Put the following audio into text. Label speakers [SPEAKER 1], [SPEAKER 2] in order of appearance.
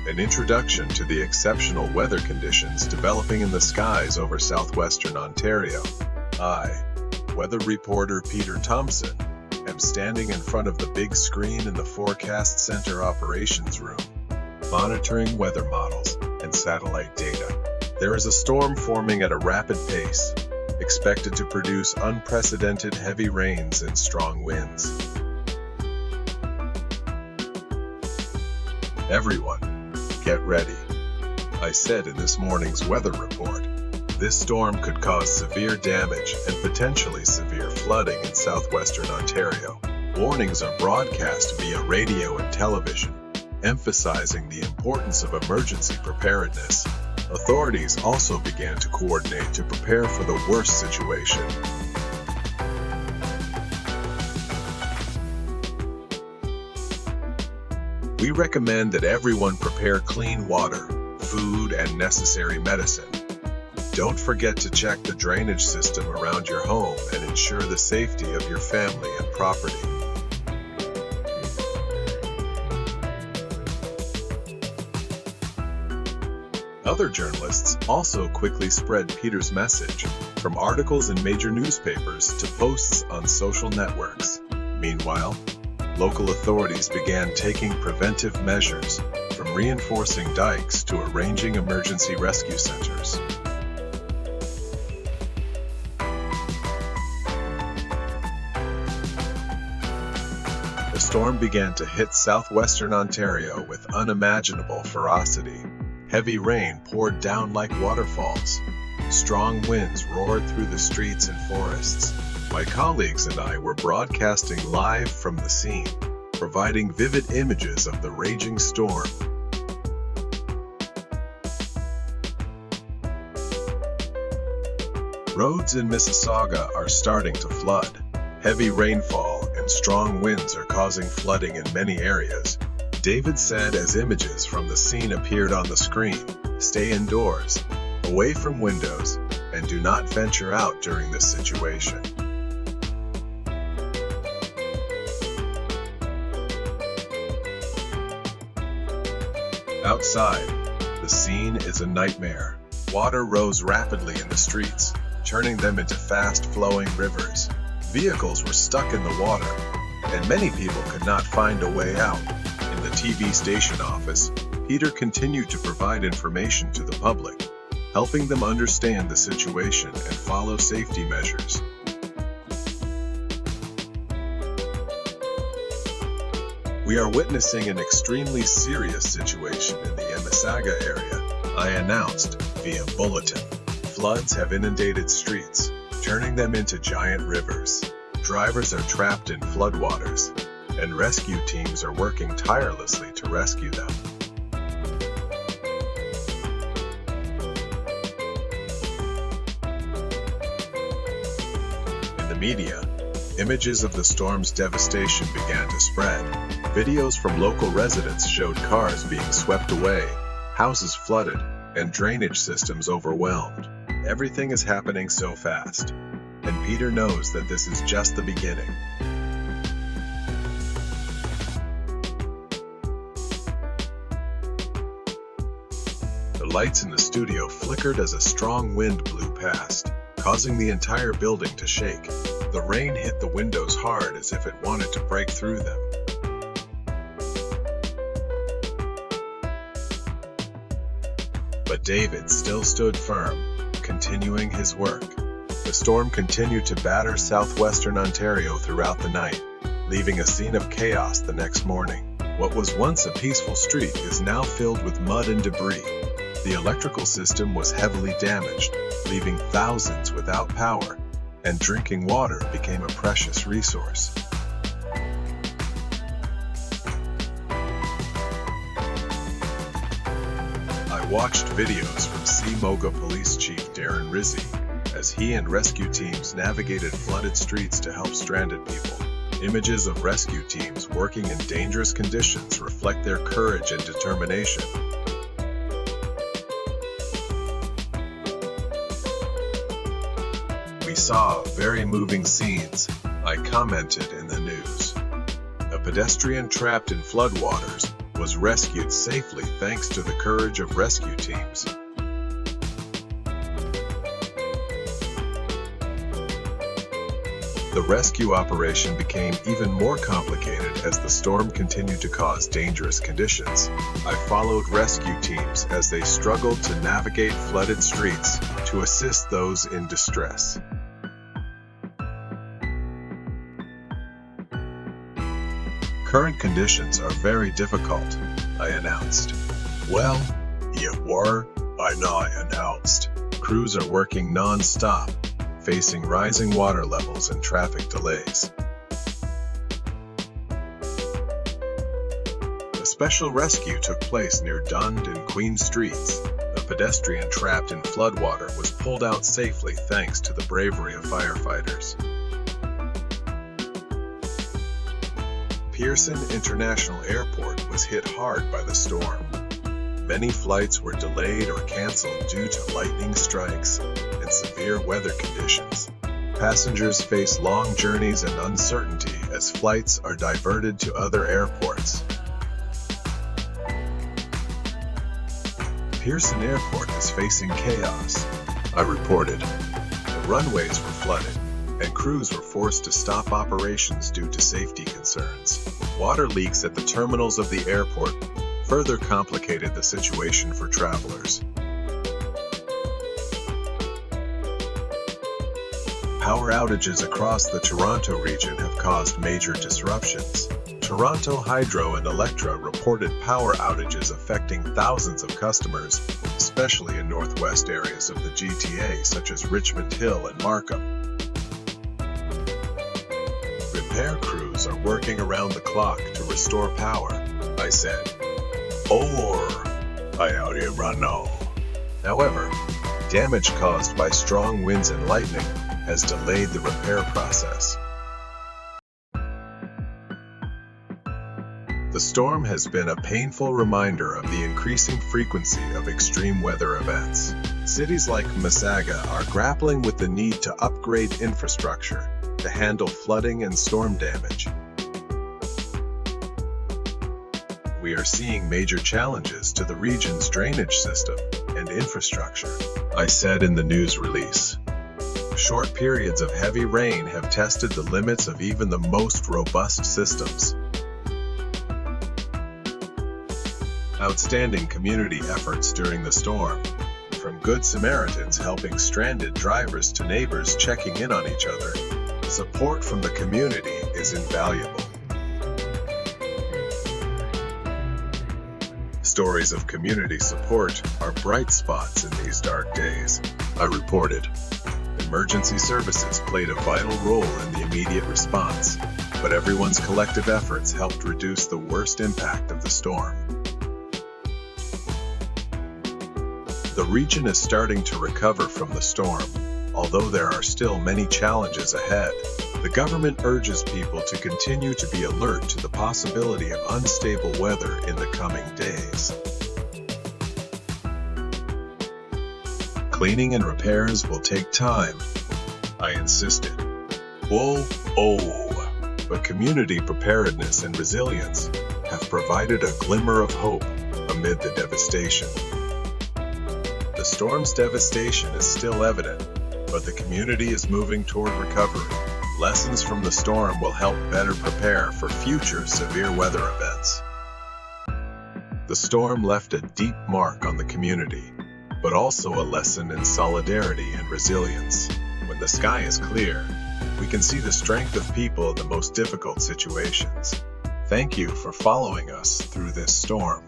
[SPEAKER 1] an introduction to the exceptional weather conditions developing in the skies over southwestern Ontario. I, weather reporter Peter Thompson, am standing in front of the big screen in the Forecast Center operations room, monitoring weather models and satellite data. There is a storm forming at a rapid pace, expected to produce unprecedented heavy rains and strong winds. Everyone, get ready, I said in this morning's weather report. This storm could cause severe damage and potentially severe flooding in southwestern Ontario. Warnings are broadcast via radio and television, emphasizing the importance of emergency preparedness. Authorities also began to coordinate to prepare for the worst situation. We recommend that everyone prepare clean water, food, and necessary medicine. Don't forget to check the drainage system around your home and ensure the safety of your family and property. Other journalists also quickly spread Peter's message, from articles in major newspapers to posts on social networks. Meanwhile, local authorities began taking preventive measures, from reinforcing dikes to arranging emergency rescue centers. The storm began to hit southwestern Ontario with unimaginable ferocity. Heavy rain poured down like waterfalls. Strong winds roared through the streets and forests. My colleagues and I were broadcasting live from the scene, providing vivid images of the raging storm. Roads in Mississauga are starting to flood. Heavy rainfall and strong winds are causing flooding in many areas. David said as images from the scene appeared on the screen, "Stay indoors, away from windows, and do not venture out during this situation." Outside, the scene is a nightmare. Water rose rapidly in the streets, turning them into fast-flowing rivers. Vehicles were stuck in the water, and many people could not find a way out. In the TV station office, Peter continued to provide information to the public, helping them understand the situation and follow safety measures. "We are witnessing an extremely serious situation in the Mississauga area," I announced via bulletin. Floods have inundated streets, turning them into giant rivers. Drivers are trapped in floodwaters, and rescue teams are working tirelessly to rescue them. In the media, images of the storm's devastation began to spread. Videos from local residents showed cars being swept away, houses flooded, and drainage systems overwhelmed. Everything is happening so fast, and Peter knows that this is just the beginning. The lights in the studio flickered as a strong wind blew past, causing the entire building to shake. The rain hit the windows hard as if it wanted to break through them. But David still stood firm, continuing his work. The storm continued to batter southwestern Ontario throughout the night, leaving a scene of chaos the next morning. What was once a peaceful street is now filled with mud and debris. The electrical system was heavily damaged, leaving thousands without power, and drinking water became a precious resource. I watched videos from Mississauga Police Chief Darren Rizzi as he and rescue teams navigated flooded streets to help stranded people. Images of rescue teams working in dangerous conditions reflect their courage and determination. "We saw very moving scenes," I commented in the news. A pedestrian trapped in floodwaters was rescued safely thanks to the courage of rescue teams. The rescue operation became even more complicated as the storm continued to cause dangerous conditions. I followed rescue teams as they struggled to navigate flooded streets to assist those in distress. Current conditions are very difficult, I announced.
[SPEAKER 2] Well, you were, I announced.
[SPEAKER 1] Crews are working non-stop, facing rising water levels and traffic delays. A special rescue took place near Dund and Queen Streets. A pedestrian trapped in floodwater was pulled out safely thanks to the bravery of firefighters. Pearson International Airport was hit hard by the storm. Many flights were delayed or canceled due to lightning strikes and severe weather conditions. Passengers face long journeys and uncertainty as flights are diverted to other airports. Pearson Airport is facing chaos, I reported. The runways were flooded, and crews were forced to stop operations due to safety concerns. Water leaks at the terminals of the airport further complicated the situation for travelers. Power outages across the Toronto region have caused major disruptions. Toronto Hydro and Electra reported power outages affecting thousands of customers, especially in northwest areas of the GTA such as Richmond Hill and Markham. Repair crews are working around the clock to restore power, I said. However, damage caused by strong winds and lightning has delayed the repair process. The storm has been a painful reminder of the increasing frequency of extreme weather events. Cities like Mississauga are grappling with the need to upgrade infrastructure to handle flooding and storm damage. We are seeing major challenges to the region's drainage system and infrastructure, I said in the news release. Short periods of heavy rain have tested the limits of even the most robust systems. Outstanding community efforts during the storm, from Good Samaritans helping stranded drivers to neighbors checking in on each other. Support from the community is invaluable. Stories of community support are bright spots in these dark days, I reported. Emergency services played a vital role in the immediate response, but everyone's collective efforts helped reduce the worst impact of the storm. The region is starting to recover from the storm, although there are still many challenges ahead. The government urges people to continue to be alert to the possibility of unstable weather in the coming days. Cleaning and repairs will take time, I insisted. But community preparedness and resilience have provided a glimmer of hope amid the devastation. The storm's devastation is still evident, but the community is moving toward recovery. Lessons from the storm will help better prepare for future severe weather events. The storm left a deep mark on the community, but also a lesson in solidarity and resilience. When the sky is clear, we can see the strength of people in the most difficult situations. Thank you for following us through this storm.